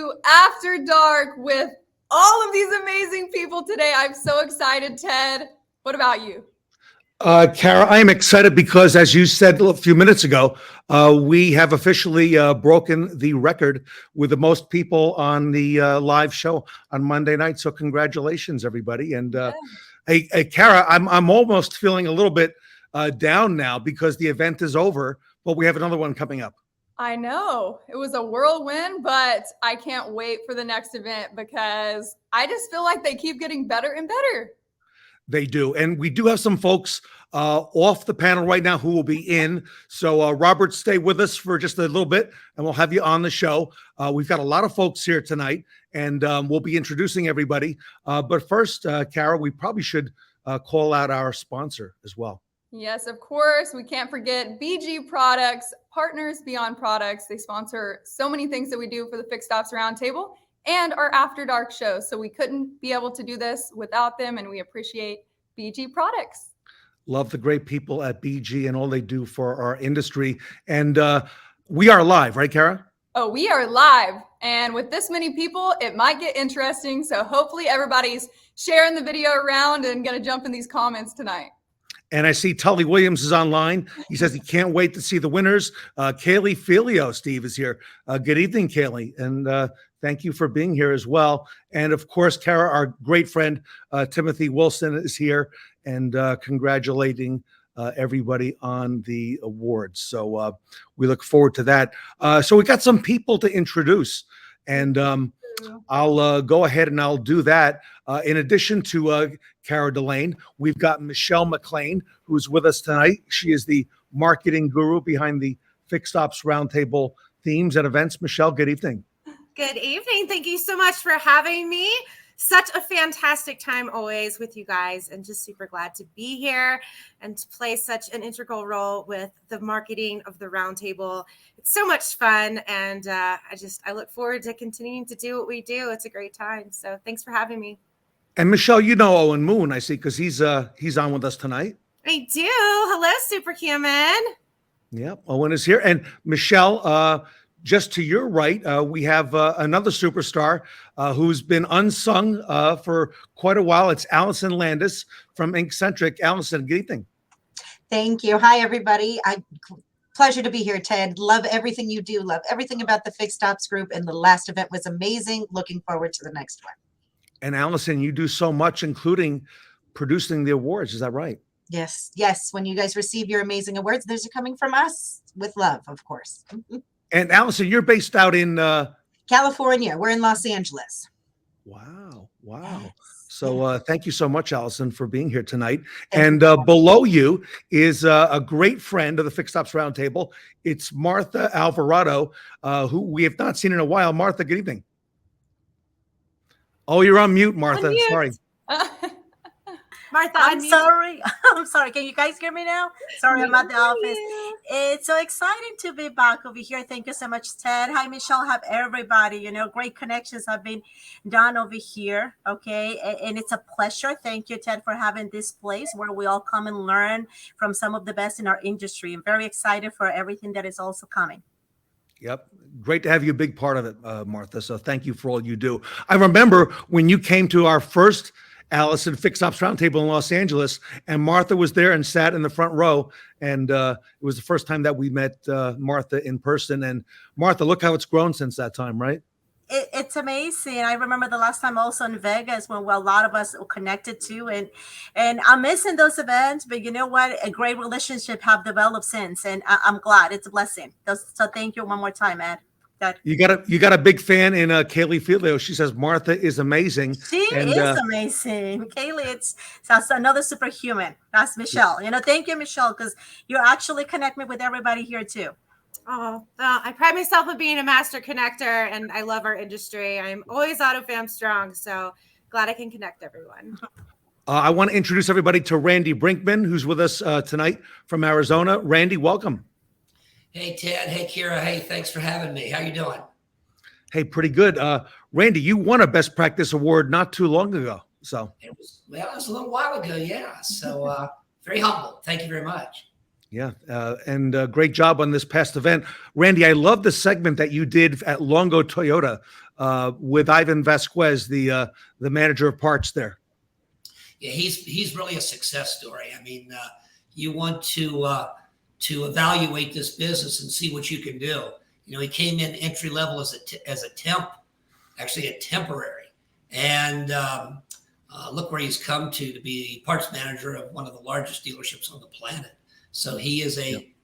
to After Dark with all of these amazing people today. I'm so excited, Ted. What about you? Kara, I am excited because, as you said a few minutes ago, we have officially broken the record with the most people on the live show on Monday night. So congratulations, everybody. And hey, Kara, I'm almost feeling a little bit down now because the event is over, but we have another one coming up. I know it was a whirlwind, but I can't wait for the next event because I just feel like they keep getting better and better. They do. And we do have some folks off the panel right now who will be in. So, Robert, stay with us for just a little bit and we'll have you on the show. We've got a lot of folks here tonight and we'll be introducing everybody. But first, Kara, we probably should call out our sponsor as well. Yes, of course. We can't forget BG Products, Partners Beyond Products. They sponsor so many things that we do for the Fixed Ops Roundtable and our After Dark show. So we couldn't be able to do this without them, and we appreciate BG Products. Love the great people at BG and all they do for our industry. And we are live, right, Kara? Oh, we are live. And with this many people, it might get interesting. So hopefully everybody's sharing the video around and going to jump in these comments tonight. And I see Tully Williams is online. He says he can't wait to see the winners. Kaylee Filio, Steve, is here. Good evening, Kaylee. And thank you for being here as well. And of course, Kara, our great friend, Timothy Wilson is here and congratulating everybody on the awards. So we look forward to that. So we got some people to introduce and I'll go ahead and I'll do that. In addition to Kara Delane, we've got Michelle McLean, who's with us tonight. She is the marketing guru behind the Fixed Ops Roundtable themes and events. Michelle, good evening. Good evening. Thank you so much for having me. Such a fantastic time always with you guys, and just super glad to be here and to play such an integral role with the marketing of the Roundtable. It's so much fun, and I look forward to continuing to do what we do. It's a great time. So thanks for having me. And Michelle, you know Owen Moon, I see, because he's on with us tonight. I do. Hello, Superhuman. Yep, Owen is here. And Michelle, just to your right, we have another superstar who's been unsung for quite a while. It's Allison Landis from Inkcentric. Allison, good evening. Thank you. Hi, everybody. Pleasure to be here, Ted. Love everything you do. Love everything about the Fixed Ops group. And the last event was amazing. Looking forward to the next one. And Allison, you do so much, including producing the awards. Is that right? Yes. Yes. When you guys receive your amazing awards, those are coming from us with love, of course. And Allison, you're based out in California. We're in Los Angeles. Wow. Yes. So thank you so much, Allison, for being here tonight. And below you is a great friend of the Fixed Ops Roundtable. It's Martha Alvarado, who we have not seen in a while. Martha, good evening. Oh, you're on mute, Martha. Unmute. Sorry. Martha, I'm sorry. I'm sorry. Can you guys hear me now? Sorry, I'm at the office. It's so exciting to be back over here. Thank you so much, Ted. Hi, Michelle. Have everybody. You know, great connections have been done over here. Okay. And it's a pleasure. Thank you, Ted, for having this place where we all come and learn from some of the best in our industry. I'm very excited for everything that is also coming. Yep. Great to have you a big part of it, Martha. So thank you for all you do. I remember when you came to our first Allison Fixed Ops Roundtable in Los Angeles, and Martha was there and sat in the front row. And it was the first time that we met Martha in person. And Martha, look how it's grown since that time, right? It's amazing. I remember the last time also in Vegas when a lot of us were connected to, and I'm missing those events, but you know what? A great relationship have developed since, and I'm glad. It's a blessing. So thank you one more time, Ed. You got a big fan in Kaylee Filio. She says Martha is amazing. She is amazing. Kaylee, that's another superhuman. That's Michelle. You know, thank you, Michelle, because you actually connect me with everybody here too. Oh, I pride myself on being a master connector, and I love our industry. I'm always AutoFam strong, so glad I can connect everyone. I want to introduce everybody to Randy Brinkman, who's with us tonight from Arizona. Randy, welcome. Hey, Ted. Hey, Kira. Hey, thanks for having me. How you doing? Hey, pretty good. Randy, you won a Best Practice Award not too long ago. So it was a little while ago, yeah. So very humble. Thank you very much. Yeah, and great job on this past event. Randy, I love the segment that you did at Longo Toyota with Ivan Vasquez, the manager of parts there. Yeah, he's really a success story. I mean, you want to evaluate this business and see what you can do. He came in entry level as a temp, actually a temporary, and look where he's come to be parts manager of one of the largest dealerships on the planet. So he is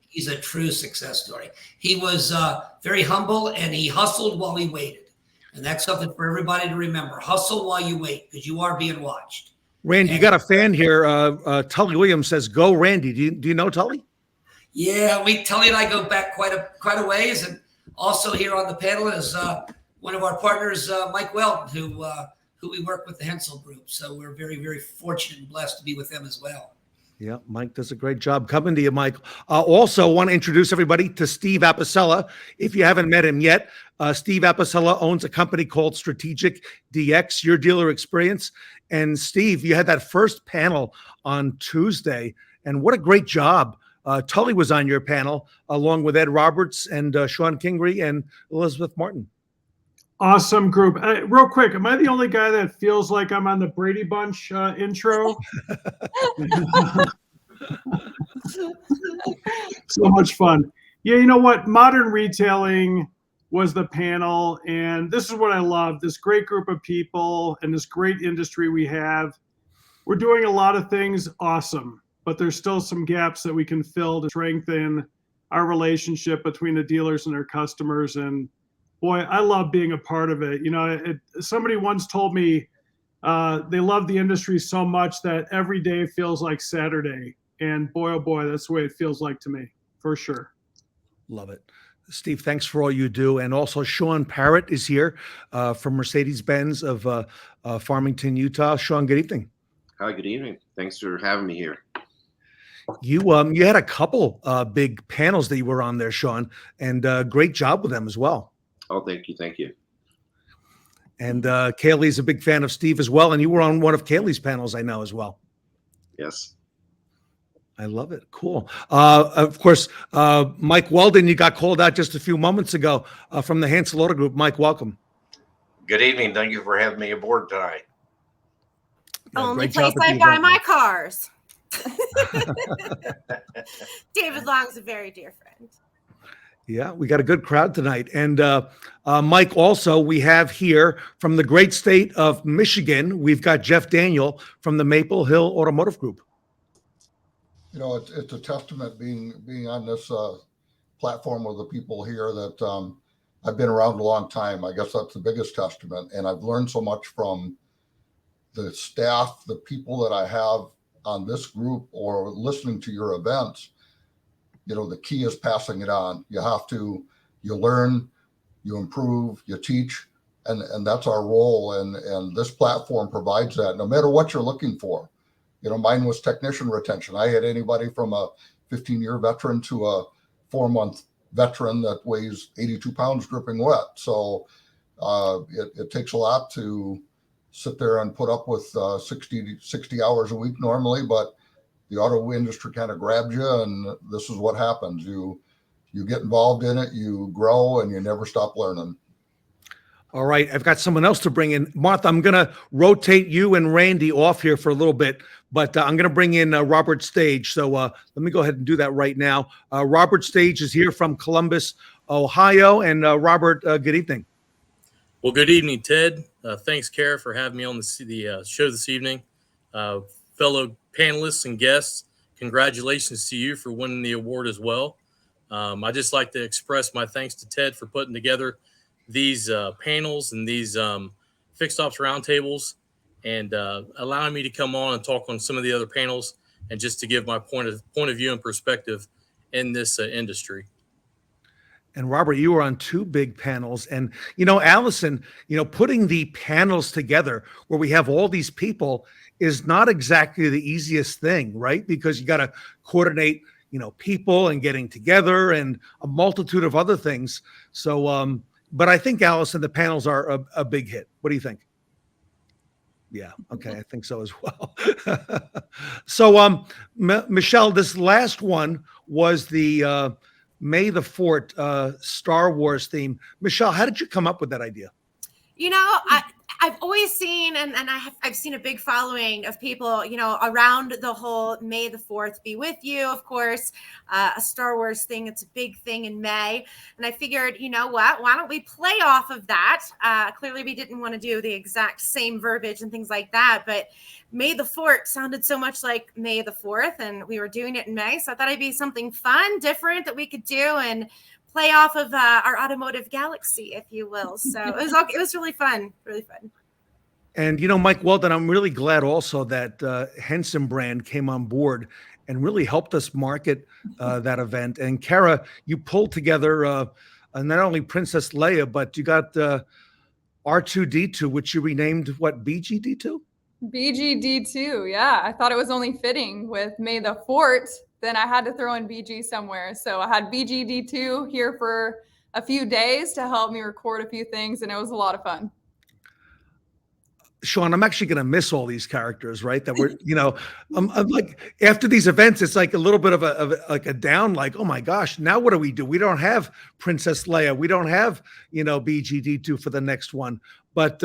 he's a true success story. He was very humble, and he hustled while he waited. And that's something for everybody to remember. Hustle while you wait, because you are being watched. Randy, you got a fan here. Tully Williams says, "Go, Randy." Do you know Tully? Yeah, Tully and I go back quite a ways, and also here on the panel is one of our partners, Mike Weldon, who we work with the Hensel Group. So we're very, very fortunate and blessed to be with them as well. Yeah, Mike does a great job. Coming to you, Mike. Also want to introduce everybody to Steve Apicella. If you haven't met him yet, Steve Apicella owns a company called Strategic DX, Your Dealer Experience. And Steve, you had that first panel on Tuesday, and what a great job. Tully was on your panel along with Ed Roberts and Sean Kingery and Elizabeth Martin. Awesome group. Real quick, am I the only guy that feels like I'm on the Brady Bunch intro? So much fun. Yeah, you know what? Modern Retailing was the panel, and this is what I love. This great group of people and this great industry we have. We're doing a lot of things awesome, but there's still some gaps that we can fill to strengthen our relationship between the dealers and their customers. And boy, I love being a part of it. Somebody once told me they love the industry so much that every day feels like Saturday. And boy, oh boy, that's the way it feels like to me, for sure. Love it. Steve, thanks for all you do. And also Sean Parrott is here from Mercedes-Benz of Farmington, Utah. Sean, good evening. Hi, good evening. Thanks for having me here. You had a couple big panels that you were on there, Sean, and great job with them as well. Oh, thank you. Thank you. And Kaylee's a big fan of Steve as well. And you were on one of Kaylee's panels, I know, as well. Yes. I love it. Cool. Of course, Mike Weldon, you got called out just a few moments ago from the Hansel Auto Group. Mike, welcome. Good evening. Thank you for having me aboard tonight. Only place I buy my cars. David Long's a very dear friend. Yeah, we got a good crowd tonight. And Mike, also, we have here from the great state of Michigan, we've got Jeff Daniel from the Maple Hill Automotive Group. It's a testament being on this platform with the people here that I've been around a long time. I guess that's the biggest testament. And I've learned so much from the staff, the people that I have on this group or listening to your events. The key is passing it on. You learn, you improve, you teach, and that's our role. And this platform provides that no matter what you're looking for. Mine was technician retention. I had anybody from a 15-year veteran to a 4-month veteran that weighs 82 pounds dripping wet. So it takes a lot to sit there and put up with 60 hours a week normally, but the auto industry kind of grabs you, and this is what happens. You get involved in it, you grow, and you never stop learning. All right, I've got someone else to bring in. Martha, I'm going to rotate you and Randy off here for a little bit, but I'm going to bring in Robert Stage. So let me go ahead and do that right now. Robert Stage is here from Columbus, Ohio. And Robert, good evening. Well, good evening, Ted. Thanks, Kara, for having me on the show this evening. Fellow panelists and guests, congratulations to you for winning the award as well. I'd just like to express my thanks to Ted for putting together these panels and these fixed ops roundtables and allowing me to come on and talk on some of the other panels and just to give my point of view and perspective in this industry. And Robert, you were on 2 big panels. And, Allison, putting the panels together where we have all these people is not exactly the easiest thing, right? Because you got to coordinate, people and getting together and a multitude of other things. So, but I think, Allison, the panels are a big hit. What do you think? Yeah. Okay. I think so as well. So, Michelle, this last one was the May the 4th Star Wars theme. Michelle, how did you come up with that idea? I've always seen, and I've seen a big following of people, around the whole May the 4th be with you, of course, a Star Wars thing. It's a big thing in May. And I figured, you know what, why don't we play off of that? Clearly we didn't want to do the exact same verbiage and things like that, but May the 4th sounded so much like May the 4th, and we were doing it in May. So I thought it'd be something fun, different that we could do and play off of our automotive galaxy, if you will. So it was really fun, really fun. And, Mike Weldon, I'm really glad also that Henson brand came on board and really helped us market that event. And Kara, you pulled together not only Princess Leia, but you got R2D2, which you renamed what, BGD2? BGD2, yeah. I thought it was only fitting with May the 4th. Then I had to throw in BG somewhere. So I had BGD2 here for a few days to help me record a few things, and it was a lot of fun. Sean, I'm actually going to miss all these characters, right? That we're, I'm like, after these events, it's like a little bit of a down, like, oh my gosh, now what do? We don't have Princess Leia. We don't have, BGD2 for the next one. But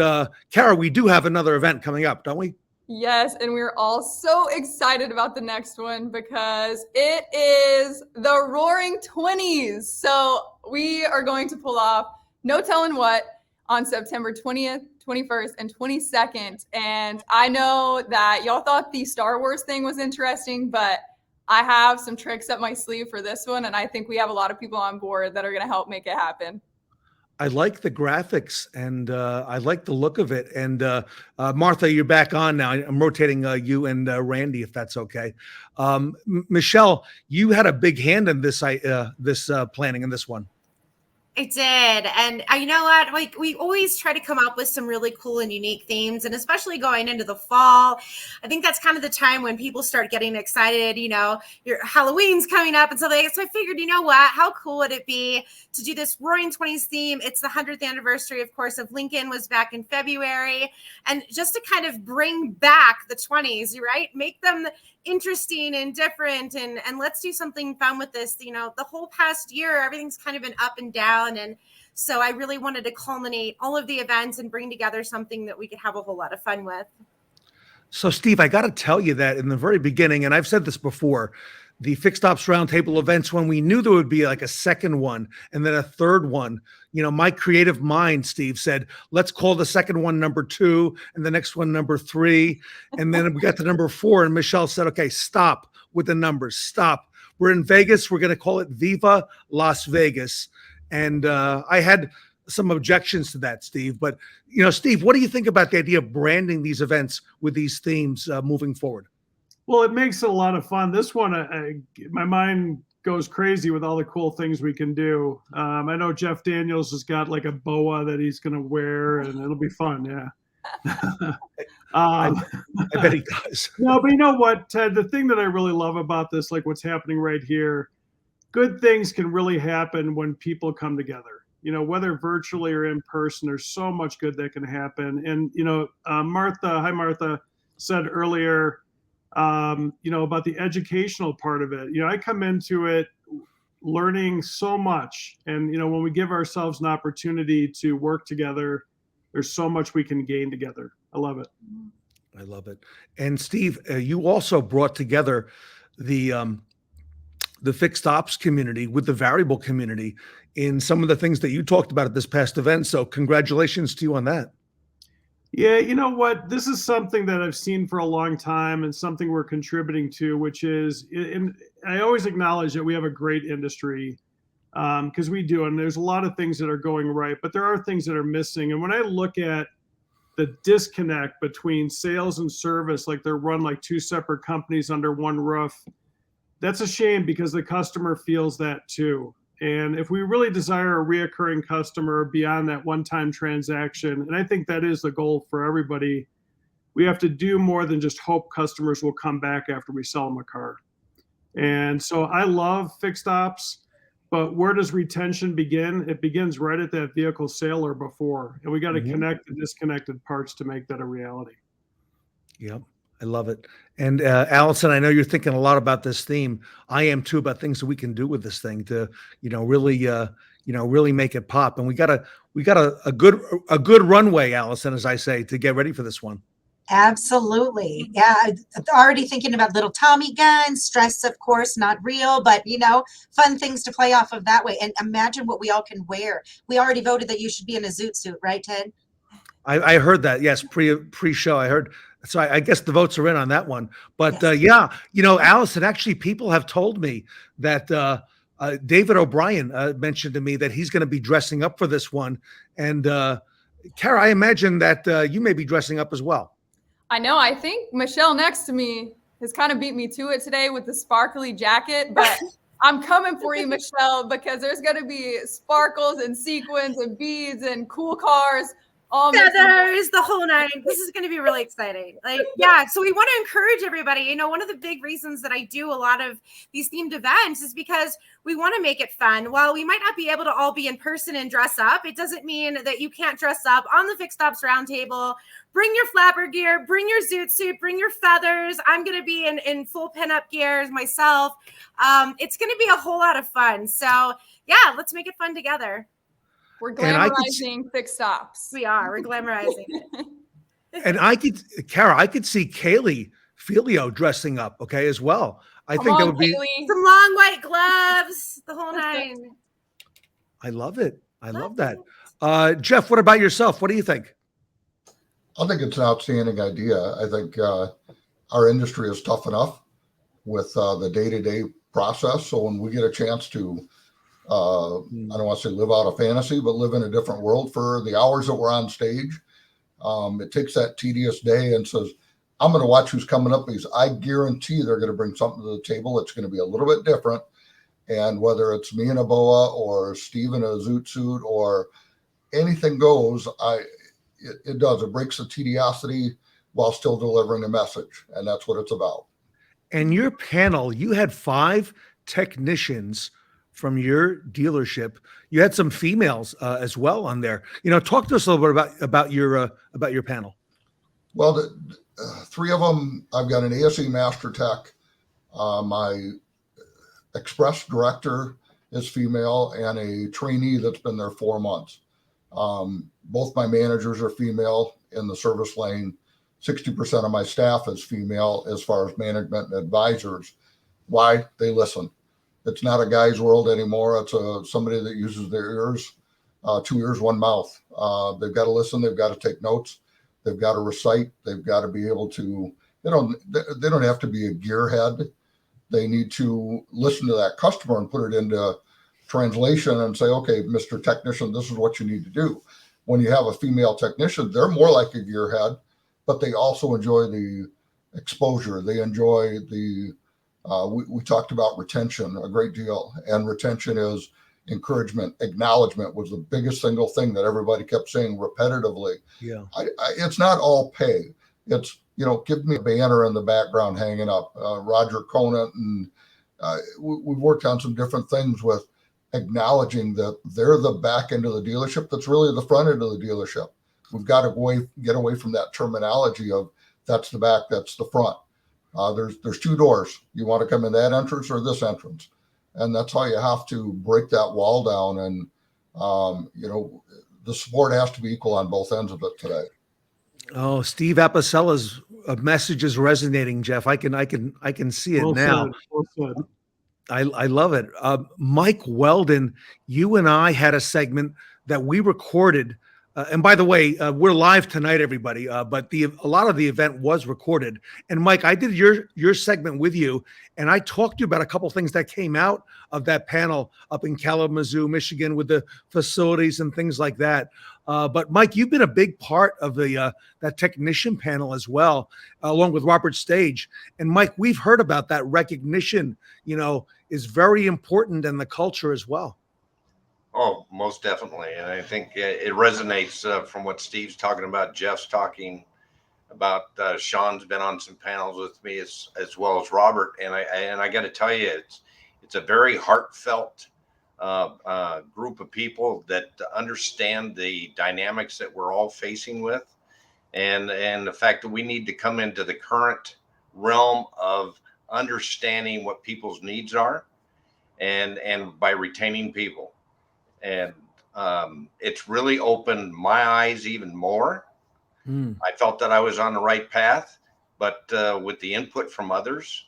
Kara, we do have another event coming up, don't we? Yes, and we're all so excited about the next one because it is the Roaring 20s. So we are going to pull off No Telling What on September 20th, 21st, and 22nd. And I know that y'all thought the Star Wars thing was interesting, but I have some tricks up my sleeve for this one, and I think we have a lot of people on board that are going to help make it happen. I like the graphics, and I like the look of it. And Martha, you're back on now. I'm rotating you and Randy, if that's okay. Michelle, you had a big hand in this planning in this one. I did. And you know what? Like, we always try to come up with some really cool and unique themes, and especially going into the fall, I think that's kind of the time when people start getting excited. Your Halloween's coming up and so like that. So I figured, you know what? How cool would it be to do this Roaring 20s theme? It's the 100th anniversary, of course, of Lincoln was back in February. And just to kind of bring back the 20s, right? Make them interesting and different, and let's do something fun with this. The whole past year, everything's kind of been up and down, and so I really wanted to culminate all of the events and bring together something that we could have a whole lot of fun with. So Steve, I got to tell you that in the very beginning, and I've said this before, the Fixed Ops Roundtable events, when we knew there would be like a second one and then a third one, my creative mind, Steve, said, let's call the second one number 2 and the next one number 3. And then we got to number 4, and Michelle said, okay, stop with the numbers. Stop. We're in Vegas. We're going to call it Viva Las Vegas. And I had some objections to that, Steve. But, Steve, what do you think about the idea of branding these events with these themes moving forward? Well, it makes it a lot of fun. This one, my mind goes crazy with all the cool things we can do. I know Jeff Daniels has got like a boa that he's going to wear, and it'll be fun. Yeah. I bet he does. No, but you know what, Ted? The thing that I really love about this, like what's happening right here, good things can really happen when people come together. Whether virtually or in person, there's so much good that can happen. And, Martha said earlier, about the educational part of it. I come into it learning so much. And, when we give ourselves an opportunity to work together, there's so much we can gain together. I love it. I love it. And Steve, you also brought together the fixed ops community with the variable community in some of the things that you talked about at this past event. So congratulations to you on that. Yeah, you know what? This is something that I've seen for a long time and something we're contributing to, which is, and I always acknowledge that we have a great industry because we do, and there's a lot of things that are going right, but there are things that are missing. And when I look at the disconnect between sales and service, like they're run like two separate companies under one roof, that's a shame because the customer feels that too. And if we really desire a reoccurring customer beyond that one-time transaction, and I think that is the goal for everybody, we have to do more than just hope customers will come back after we sell them a car. And so I love fixed ops, but where does retention begin? It begins right at that vehicle sale or before. And we got to connect the disconnected parts to make that a reality. Yep. I love it. And Allison, I know you're thinking a lot about this theme. I am too, about things that we can do with this thing to, really really make it pop. And we got a good runway, Allison, as I say, to get ready for this one. Absolutely. Yeah. I'm already thinking about little Tommy guns, stress, of course, not real, but fun things to play off of that way. And imagine what we all can wear. We already voted that you should be in a zoot suit, right, Ted? I heard that. Yes. Pre-show. I heard. So I guess the votes are in on that one. But Yes. Allison, actually, people have told me that David O'Brien mentioned to me that he's going to be dressing up for this one. And Kara, I imagine that you may be dressing up as well. I know. I think Michelle next to me has kind of beat me to it today with the sparkly jacket, but I'm coming for you, Michelle, because there's going to be sparkles and sequins and beads and cool cars. All feathers, the whole nine. This is going to be really exciting. So we want to encourage everybody. One of the big reasons that I do a lot of these themed events is because we want to make it fun. While we might not be able to all be in person and dress up, it doesn't mean that you can't dress up on the Fixed Ops Roundtable. Bring your flapper gear, bring your zoot suit, bring your feathers. I'm going to be in full pinup gear myself. It's going to be a whole lot of fun. So yeah, let's make it fun together. We're glamorizing Fixed Ops. We are. We're glamorizing it. And Kara, I could see Kaylee Filio dressing up, as well. I think that would be some long white gloves, the whole nine. I love it. I love that. Jeff, what about yourself? What do you think? I think it's an outstanding idea. I think our industry is tough enough with the day-to-day process. So when we get a chance to I don't want to say live out a fantasy, but live in a different world for the hours that we're on stage. It takes that tedious day and says, I'm going to watch who's coming up, because I guarantee they're going to bring something to the table that's going to be a little bit different. And whether it's me in a boa or Steve in a zoot suit or anything goes, it does. It breaks the tediosity while still delivering a message. And that's what it's about. And your panel, you had 5 technicians from your dealership. You had some females as well on there. Talk to us a little bit about your panel. Well, the 3 of them, I've got an ASE Master Tech. My Express Director is female, and a trainee that's been there 4 months. Both my managers are female in the service lane. 60% of my staff is female as far as management and advisors. Why? They listen. It's not a guy's world anymore. It's somebody that uses their ears, 2 ears, 1 mouth. They've got to listen. They've got to take notes. They've got to recite. They've got to be able to, they don't have to be a gearhead. They need to listen to that customer and put it into translation and say, okay, Mr. Technician, this is what you need to do. When you have a female technician, they're more like a gearhead, but they also enjoy the exposure. They enjoy the, we talked about retention a great deal, and retention is encouragement. Acknowledgement was the biggest single thing that everybody kept saying repetitively. Yeah, it's not all pay. It's, give me a banner in the background hanging up. Roger Conant, and we've worked on some different things with acknowledging that they're the back end of the dealership. That's really the front end of the dealership. We've got to get away from that terminology of that's the back, that's the front. There's 2 doors. You want to come in that entrance or this entrance, and that's how you have to break that wall down. And the support has to be equal on both ends of it today. Oh, Steve Apicella's message is resonating, Jeff. I can see it Well now. said. Well said. I love it. Mike Weldon, you and I had a segment that we recorded. And by the way, we're live tonight, everybody. But a lot of the event was recorded. And Mike, I did your segment with you, and I talked to you about a couple of things that came out of that panel up in Kalamazoo, Michigan, with the facilities and things like that. But Mike, you've been a big part of that technician panel as well, along with Robert Stage. And Mike, we've heard about that recognition. Is very important in the culture as well. Oh, most definitely. And I think it resonates from what Steve's talking about, Jeff's talking about. Sean's been on some panels with me as well as Robert. And I got to tell you, it's a very heartfelt group of people that understand the dynamics that we're all facing with. And the fact that we need to come into the current realm of understanding what people's needs are and by retaining people. and it's really opened my eyes even more. I felt that I was on the right path, but with the input from others,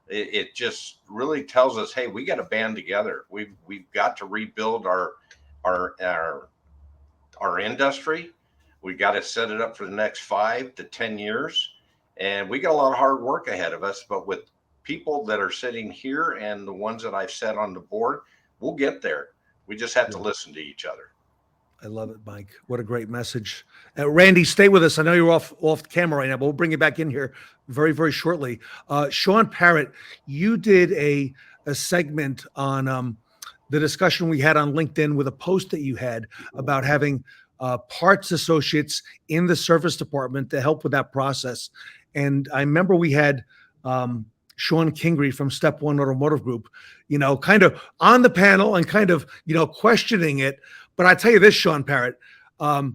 it just really tells us, hey, we got to band together. We've got to rebuild our industry. We got to set it up for the next 5 to 10 years, and we got a lot of hard work ahead of us. But with people that are sitting here and the ones that I've set on the board, we'll get there. We just have to listen to each other. I love it, Mike. What a great message. Randy, stay with us. I know you're off the camera right now, but we'll bring you back in here very, very shortly. Sean Parrott, you did a segment on the discussion we had on LinkedIn with a post that you had about having parts associates in the service department to help with that process. And I remember we had Sean Kingery from Step One Automotive Group, kind of on the panel and kind of, questioning it. But I tell you this, Sean Parrott, Mr.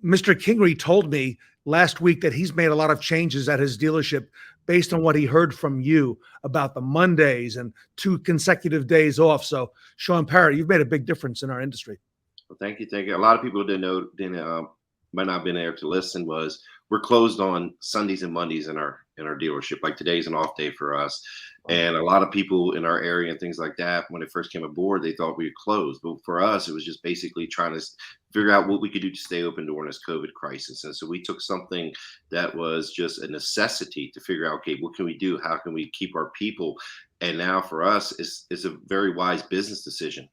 Kingery told me last week that he's made a lot of changes at his dealership based on what he heard from you about the Mondays and 2 consecutive days off. So, Sean Parrott, you've made a big difference in our industry. Well, thank you. A lot of people might not have been there to listen. We're closed on Sundays and Mondays in our dealership. Like today's an off day for us, and a lot of people in our area and things like that, when it first came aboard, they thought we were closed. But for us, it was just basically trying to figure out what we could do to stay open during this COVID crisis. And so we took something that was just a necessity to figure out, okay, what can we do? How can we keep our people? And now for us, it's a very wise business decision.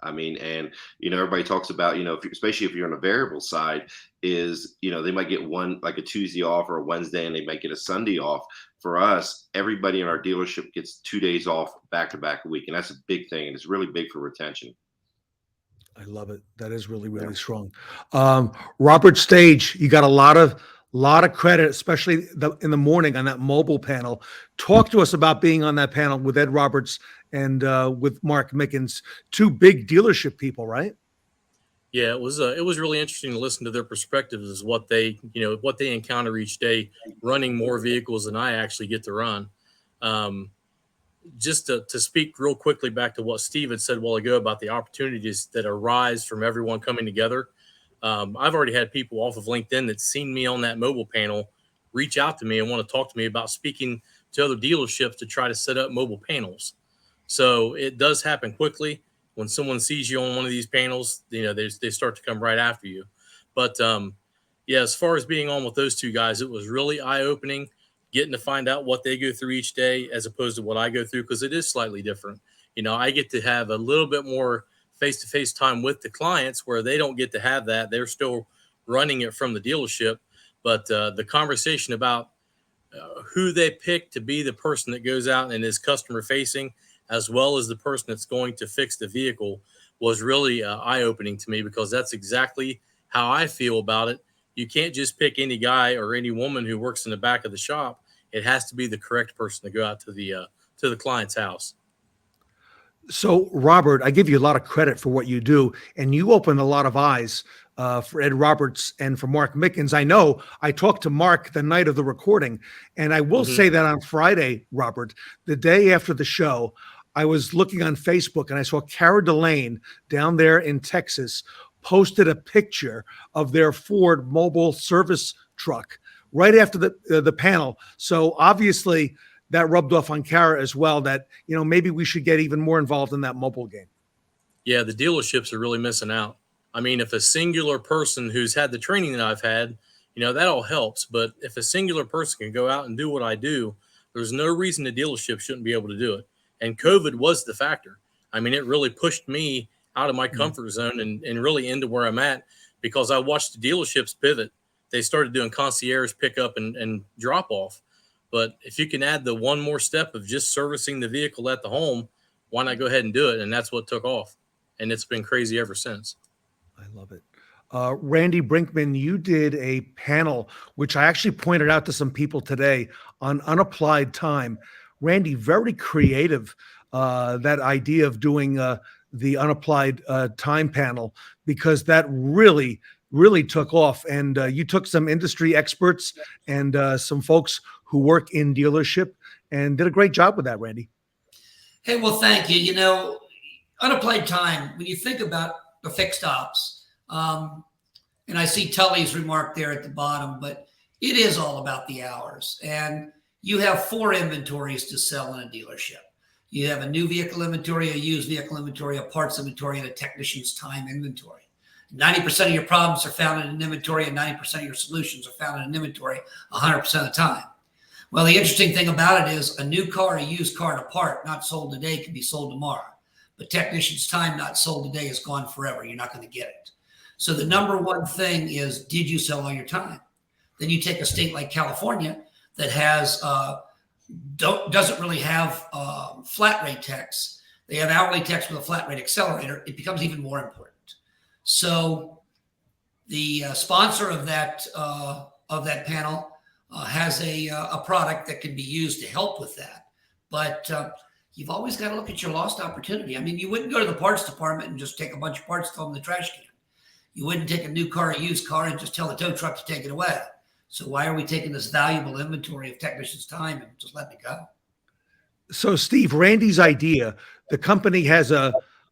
I mean, and, everybody talks about, especially if you're on a variable side, is, they might get one, like a Tuesday off or a Wednesday, and they might get a Sunday off. For us, everybody in our dealership gets 2 days off back to back a week. And that's a big thing. And it's really big for retention. I love it. That is really, really strong. Robert Stage, you got a lot of credit, especially in the morning on that mobile panel. Talk to us about being on that panel with Ed Roberts and with Mark Mickens, 2 big dealership people, right? Yeah, it was really interesting to listen to their perspectives as what they encounter each day, running more vehicles than I actually get to run. Just to speak real quickly back to what Steve had said a while ago about the opportunities that arise from everyone coming together. I've already had people off of LinkedIn that's seen me on that mobile panel reach out to me and want to talk to me about speaking to other dealerships to try to set up mobile panels. So it does happen quickly. When someone sees you on one of these panels, they start to come right after you. But as far as being on with those 2 guys, it was really eye-opening, getting to find out what they go through each day as opposed to what I go through, because it is slightly different. I get to have a little bit more face-to-face time with the clients where they don't get to have that. They're still running it from the dealership. But the conversation about who they pick to be the person that goes out and is customer-facing, as well as the person that's going to fix the vehicle, was really eye-opening to me, because that's exactly how I feel about it. You can't just pick any guy or any woman who works in the back of the shop. It has to be the correct person to go out to the client's house. So, Robert, I give you a lot of credit for what you do, and you open a lot of eyes for Ed Roberts and for Mark Mickens. I know I talked to Mark the night of the recording, and I will say that on Friday, Robert, the day after the show, I was looking on Facebook and I saw Cara Delane down there in Texas posted a picture of their Ford mobile service truck right after the panel. So obviously that rubbed off on Cara as well, that, maybe we should get even more involved in that mobile game. Yeah, the dealerships are really missing out. I mean, if a singular person who's had the training that I've had, that all helps. But if a singular person can go out and do what I do, there's no reason the dealership shouldn't be able to do it. And COVID was the factor. I mean, it really pushed me out of my comfort zone and really into where I'm at, because I watched the dealerships pivot. They started doing concierge pickup and drop off. But if you can add the one more step of just servicing the vehicle at the home, why not go ahead and do it? And that's what took off. And it's been crazy ever since. I love it. Randy Brinkman, you did a panel, which I actually pointed out to some people today, on unapplied time. Randy, very creative, that idea of doing the unapplied time panel, because that really took off. And you took some industry experts and some folks who work in dealership and did a great job with that, Randy. Hey, well, thank you. Unapplied time, when you think about the fixed ops. And I see Tully's remark there at the bottom, but it is all about the hours. And you have 4 inventories to sell in a dealership. You have a new vehicle inventory, a used vehicle inventory, a parts inventory, and a technician's time inventory. 90% of your problems are found in an inventory, and 90% of your solutions are found in an inventory 100% of the time. Well, the interesting thing about it is a new car, a used car, and a part not sold today can be sold tomorrow. But technician's time not sold today is gone forever. You're not going to get it. So the number one thing is, did you sell all your time? Then you take a state like California that has doesn't really have flat rate techs. They have hourly techs with a flat rate accelerator. It becomes even more important. So the sponsor of that panel has a product that can be used to help with that. But you've always got to look at your lost opportunity. I mean, you wouldn't go to the parts department and just take a bunch of parts, throw them in the trash can. You wouldn't take a new car, a used car, and just tell the tow truck to take it away. So why are we taking this valuable inventory of technicians' time and just letting it go? So, Steve, Randy's idea, the company has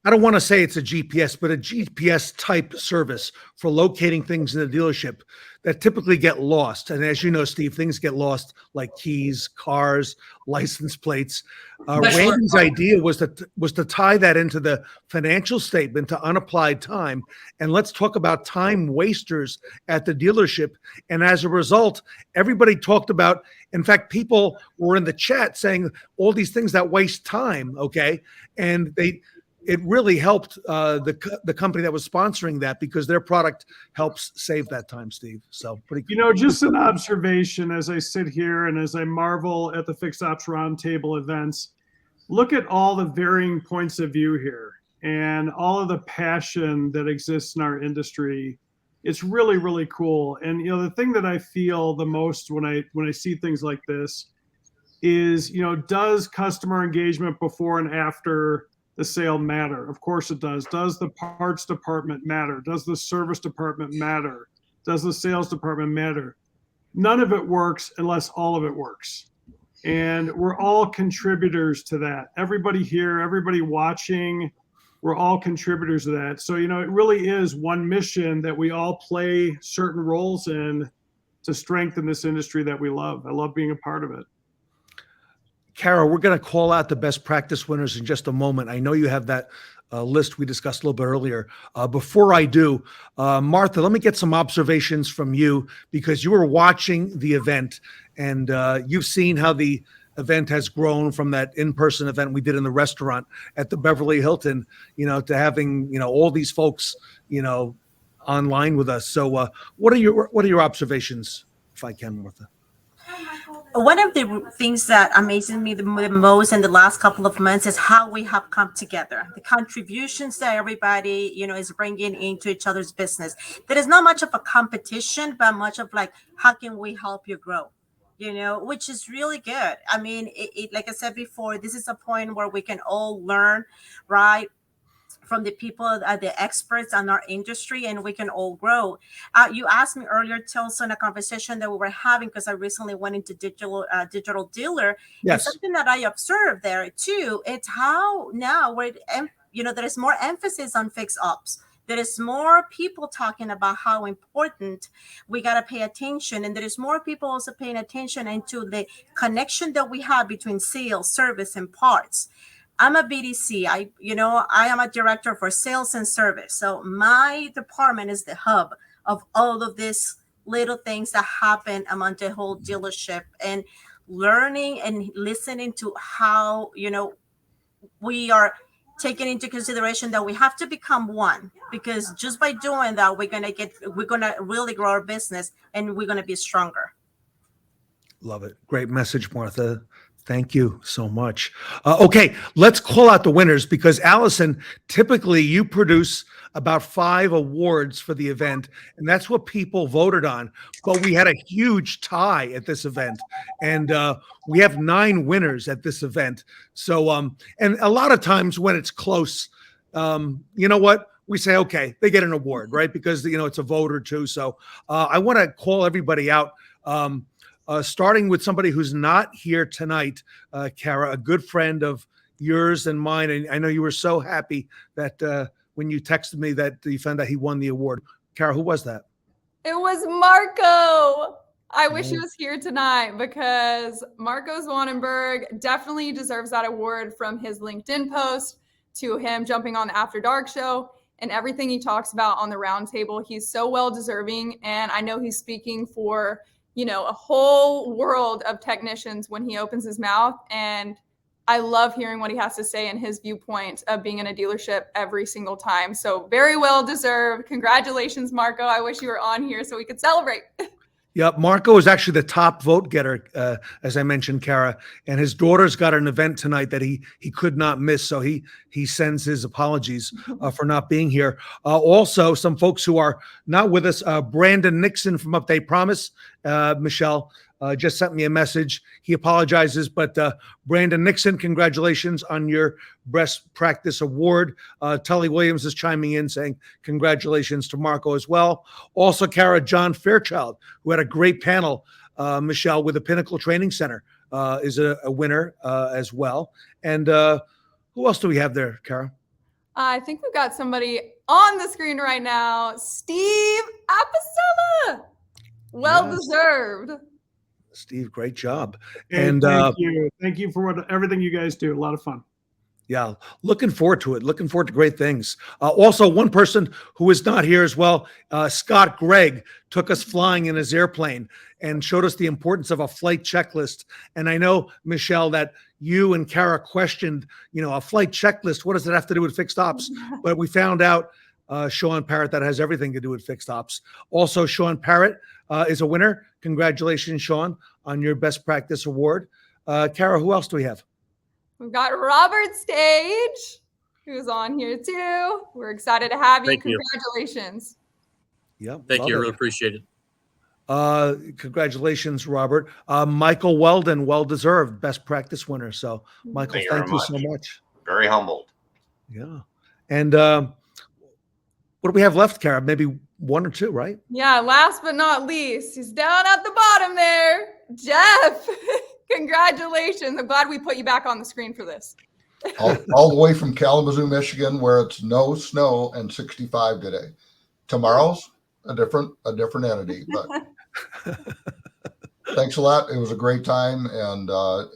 I don't want to say it's a GPS, but a GPS type service for locating things in the dealership that typically get lost. And as you know, Steve, things get lost like keys, cars, license plates. Randy's idea was to tie that into the financial statement to unapplied time. And let's talk about time wasters at the dealership. And as a result, everybody talked about, in fact, people were in the chat saying all these things that waste time. Okay. And it really helped the company that was sponsoring that, because their product helps save that time, Steve. So pretty cool. You know, just an observation as I sit here and as I marvel at the Fixed Ops Roundtable events, look at all the varying points of view here and all of the passion that exists in our industry. It's really, really cool. And, you know, the thing that I feel the most when I see things like this is, you know, does customer engagement before and after the sale matter? Of course it does. Does the parts department matter? Does the service department matter? Does the sales department matter? None of it works unless all of it works. And we're all contributors to that. Everybody here, everybody watching, we're all contributors to that. So, you know, it really is one mission that we all play certain roles in to strengthen this industry that we love. I love being a part of it. Kara, we're going to call out the best practice winners in just a moment. I know you have that list we discussed a little bit earlier. Before I do, Martha, let me get some observations from you, because you were watching the event and you've seen how the event has grown from that in-person event we did in the restaurant at the Beverly Hilton, you know, to having, you know, all these folks, you know, online with us. So what are your observations, if I can, Martha? One of the things that amazes me the most in the last couple of months is how we have come together. The contributions that everybody, you know, is bringing into each other's business. There is not much of a competition, but much of like, how can we help you grow? You know, which is really good. I mean, like I said before, this is a point where we can all learn, right, from the people, the experts on our industry, and we can all grow. You asked me earlier, Tilson, in a conversation that we were having, because I recently went into digital dealer. Yes. And something that I observed there too, it's how now you know, there is more emphasis on fixed ops. There is more people talking about how important we got to pay attention. And there is more people also paying attention into the connection that we have between sales, service, and parts. I'm a BDC. I am a director for sales and service. So my department is the hub of all of these little things that happen among the whole dealership, and learning and listening to how, you know, we are taking into consideration that we have to become one, because just by doing that, we're going to really grow our business and we're going to be stronger. Love it. Great message, Martha. Thank you so much. Okay, let's call out the winners, because Allison, typically you produce about 5 awards for the event, and that's what people voted on. But we had a huge tie at this event, and we have 9 winners at this event. So, and a lot of times when it's close, you know what? We say, okay, they get an award, right? Because, you know, it's a vote or two. So I want to call everybody out. Starting with somebody who's not here tonight, Kara, a good friend of yours and mine. And I know you were so happy that when you texted me that you found out he won the award. Kara, who was that? It was Marco. I wish he was here tonight because Marco Zwanenberg definitely deserves that award, from his LinkedIn post to him jumping on the After Dark show and everything he talks about on the Roundtable. He's so well deserving. And I know he's speaking for, a whole world of technicians when he opens his mouth. And I love hearing what he has to say and his viewpoint of being in a dealership every single time. So very well deserved. Congratulations, Marco. I wish you were on here so we could celebrate. Yeah, Marco is actually the top vote getter, as I mentioned, Kara, and his daughter's got an event tonight that he could not miss. So he sends his apologies for not being here. Also, some folks who are not with us, Brandon Nixon from Update Promise, Michelle, just sent me a message. He apologizes, but Brandon Nixon, congratulations on your Best Practice Award. Tully Williams is chiming in saying congratulations to Marco as well. Also, Kara, John Fairchild, who had a great panel, Michelle, with the Pinnacle Training Center, is a winner as well. And who else do we have there, Kara? I think we've got somebody on the screen right now. Steve Apicella. Well deserved. Steve, great job. And thank you for everything you guys do. A lot of fun. Yeah, looking forward to it. Looking forward to great things. Also, one person who is not here as well, Scott Gregg, took us flying in his airplane and showed us the importance of a flight checklist. And I know, Michelle, that you and Kara questioned, a flight checklist. What does it have to do with fixed ops? But we found out, Sean Parrott, that has everything to do with fixed ops. Also, Sean Parrott is a winner. Congratulations, Sean, on your Best Practice Award. Kara, who else do we have? We've got Robert Stage, who's on here too. We're excited to have you. Thank you. Congratulations. Yep. Thank you. I really appreciate it. Congratulations, Robert. Michael Weldon, well-deserved Best Practice winner. So, Michael, thank you so much. Very humbled. Yeah. And what do we have left, Kara? Maybe one or two, right? Yeah, last but not least, he's down at the bottom there. Jeff, congratulations. I'm glad we put you back on the screen for this. all the way from Kalamazoo, Michigan, where it's no snow and 65 today. Tomorrow's a different entity, but thanks a lot. It was a great time, and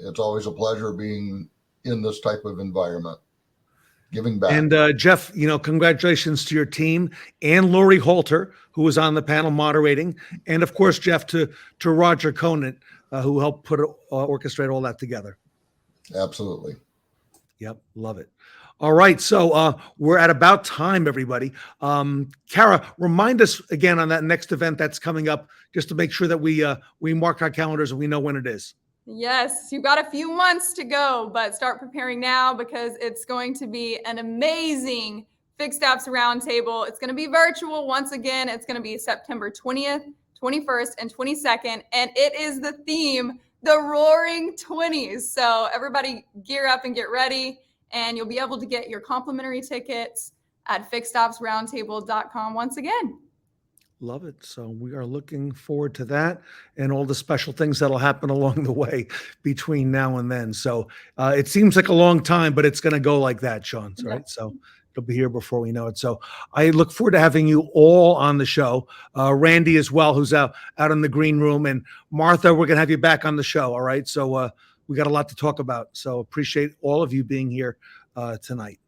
it's always a pleasure being in this type of environment. Giving back. And Jeff, congratulations to your team and Lori Holter, who was on the panel moderating, and of course, Jeff, to Roger Conant, who helped orchestrate all that together. Absolutely. Yep, love it. All right, so we're at about time, everybody. Kara, remind us again on that next event that's coming up, just to make sure that we mark our calendars and we know when it is. Yes, you've got a few months to go, but start preparing now because it's going to be an amazing Fixed Ops Roundtable. It's going to be virtual once again. It's going to be September 20th, 21st, and 22nd, and it is the theme, the Roaring 20s. So everybody gear up and get ready, and you'll be able to get your complimentary tickets at fixedopsroundtable.com once again. Love it. So we are looking forward to that and all the special things that'll happen along the way between now and then. So it seems like a long time, but it's going to go like that, Sean, right? Yeah. So it'll be here before we know it. So I look forward to having you all on the show. Randy as well, who's out in the green room, and Martha, we're going to have you back on the show. All right. So we got a lot to talk about. So appreciate all of you being here tonight.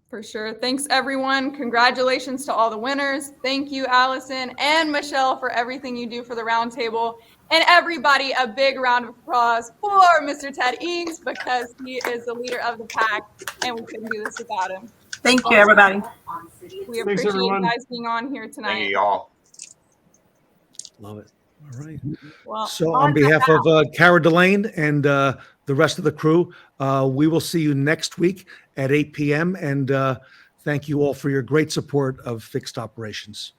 For sure. Thanks, everyone. Congratulations to all the winners. Thank you, Allison and Michelle, for everything you do for the Roundtable. And everybody, a big round of applause for Mr. Ted Ings, because he is the leader of the pack, and we couldn't do this without him. Thank you, everybody. We appreciate you guys being on here tonight. Thank you, y'all. Love it. All right. Well, so on behalf of Kara Delane and the rest of the crew, we will see you next week at 8 p.m. And thank you all for your great support of Fixed Operations.